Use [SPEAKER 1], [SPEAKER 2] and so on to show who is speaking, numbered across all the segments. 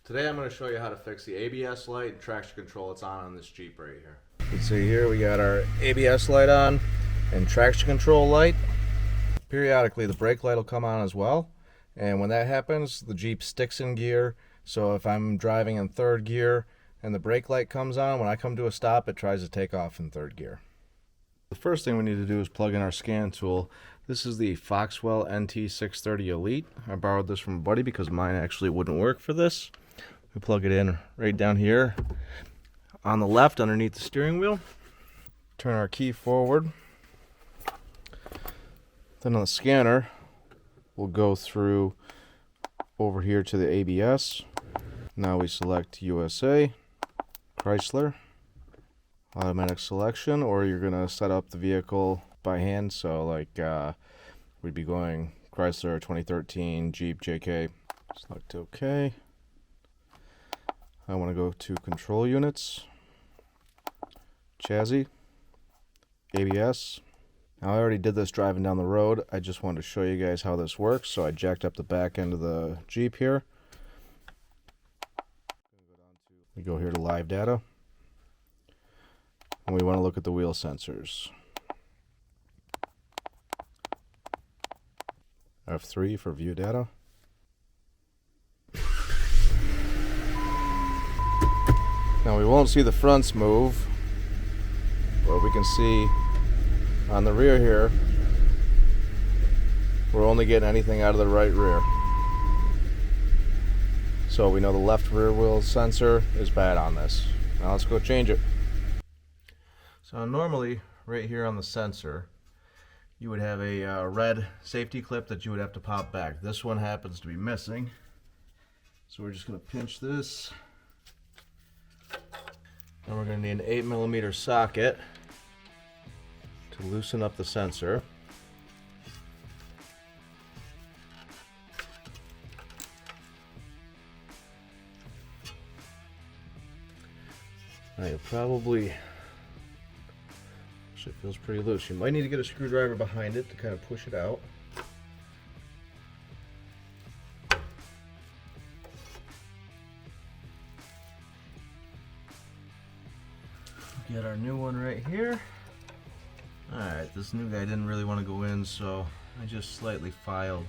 [SPEAKER 1] Today I'm going to show you how to fix the ABS light and traction control it's on this Jeep right here. You can see here we got our ABS light on and traction control light. Periodically the brake light will come on as well, and when that happens the Jeep sticks in gear. So if I'm driving in third gear and the brake light comes on, when I come to a stop it tries to take off in third gear. The first thing we need to do is plug in our scan tool. This is the Foxwell NT630 Elite. I borrowed this from a buddy because mine actually wouldn't work for this. We plug it in right down here on the left underneath the steering wheel. Turn our key forward. Then on the scanner, we'll go through over here to the ABS. Now we select USA, Chrysler, automatic selection, or you're going to set up the vehicle by hand. So like we'd be going Chrysler 2013 Jeep JK. Select OK. I want to go to control units, chassis, ABS. Now I already did this driving down the road. I just wanted to show you guys how this works. So I jacked up the back end of the Jeep here. We go here to live data. And we want to look at the wheel sensors. F3 for view data. Now we won't see the fronts move, but we can see on the rear here, we're only getting anything out of the right rear. So we know the left rear wheel sensor is bad on this. Now let's go change it. So normally right here on the sensor, you would have a red safety clip that you would have to pop back. This one happens to be missing. So we're just going to pinch this. And we're going to need an 8mm socket to loosen up the sensor. Now you'll probably, actually it feels pretty loose. You might need to get a screwdriver behind it to kind of push it out. Get our new one right here. Alright, this new guy didn't really want to go in, so I just slightly filed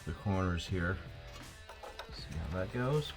[SPEAKER 1] the corners here. See how that goes.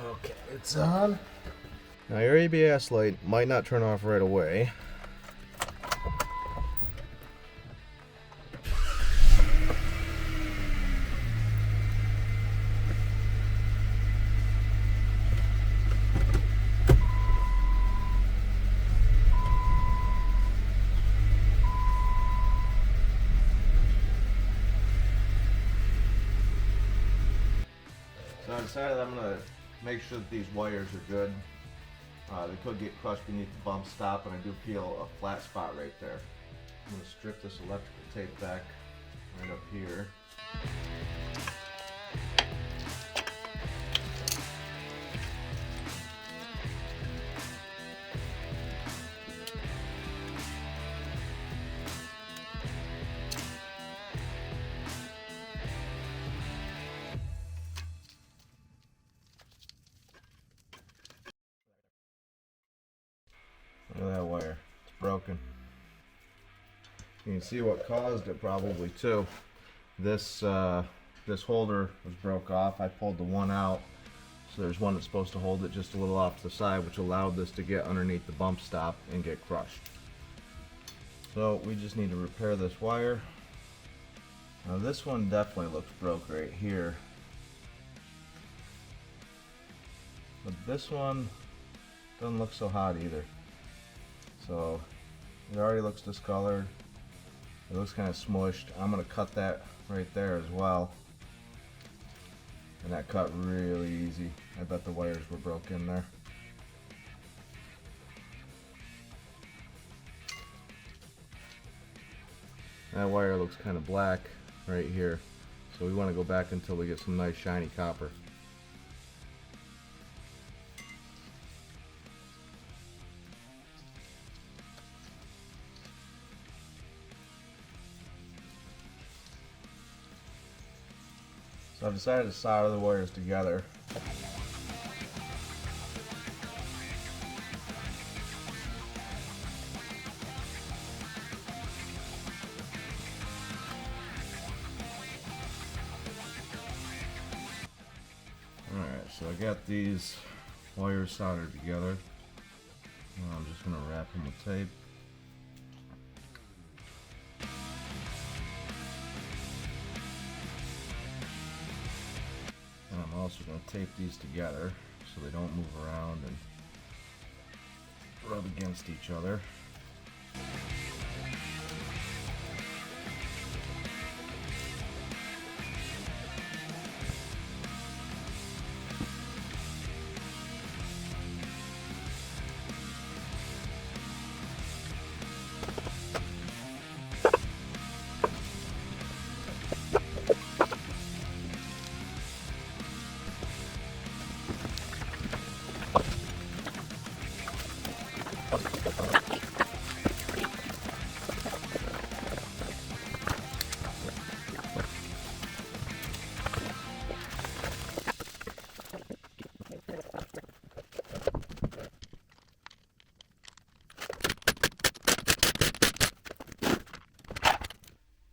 [SPEAKER 1] Okay, it's on. Now your ABS light might not turn off right away. So I decided I'm going to make sure that these wires are good. They could get crushed beneath the bump stop, and I do feel a flat spot right there. I'm going to strip this electrical tape back right up here. Look at that wire, it's broken. You can see what caused it probably too. This holder was broke off. I pulled the one out, so there's one that's supposed to hold it just a little off to the side, which allowed this to get underneath the bump stop and get crushed. So we just need to repair this wire. Now this one definitely looks broke right here. But this one doesn't look so hot either. So it already looks discolored. It looks kind of smushed. I'm going to cut that right there as well. And that cut really easy. I bet the wires were broken there. That wire looks kind of black right here. So we want to go back until we get some nice shiny copper. So I've decided to solder the wires together. Alright, so I got these wires soldered together. Now I'm just going to wrap them with tape. And I'm also going to tape these together so they don't move around and rub against each other.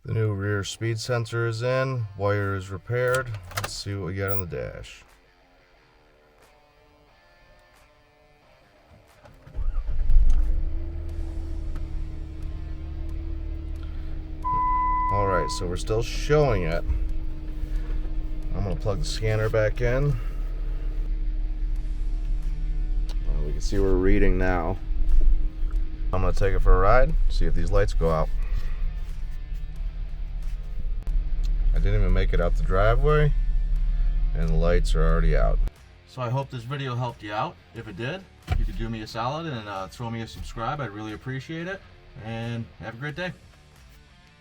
[SPEAKER 1] The new rear speed sensor is in, wire is repaired. Let's see what we got on the dash. Alright, so we're still showing it. I'm going to plug the scanner back in. We can see we're reading now. I'm going to take it for a ride, see if these lights go out. I didn't even make it out the driveway and the lights are already out. So I hope this video helped you out. If it did, you could do me a solid and throw me a subscribe. I'd really appreciate it. And have a great day.